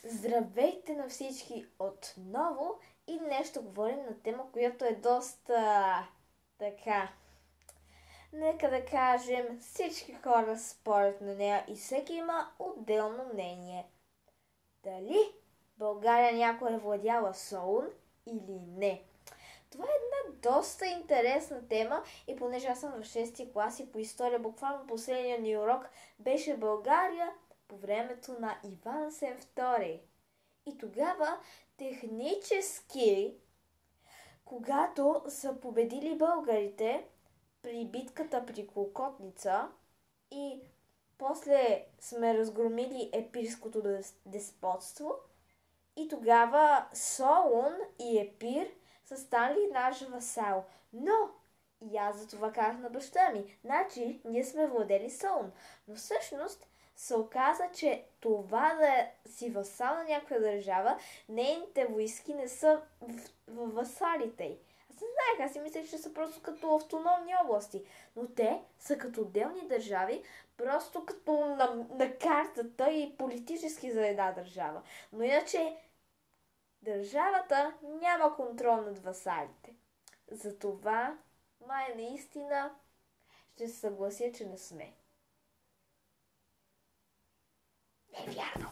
Здравейте на всички отново и днес ще говорим на тема, която е доста така. Нека да кажем, всички хора спорят на нея и всеки има отделно мнение. Дали България някой е владяла Солун или не? Това е една доста интересна тема и понеже аз съм в 6-ти клас и по история, буквално последния ни урок беше България по времето на Иван Сен II. И тогава технически, когато са победили българите при битката при Клокотница и после сме разгромили епирското деспотство, и тогава Солун и Епир са станали наш васал. Но и аз за това казах на баща ми. Значи, ние сме владели Солун. Но всъщност се оказа, че това да си васал на някаква държава, нейните войски не са в васалите й. Аз не знаех, аз си мисля, че са просто като автономни области. Но те са като отделни държави, просто като на картата и политически за една държава. Но иначе държавата няма контрол над васалите. Затова, май наистина, ще се съглася, че не сме. Не е вярно.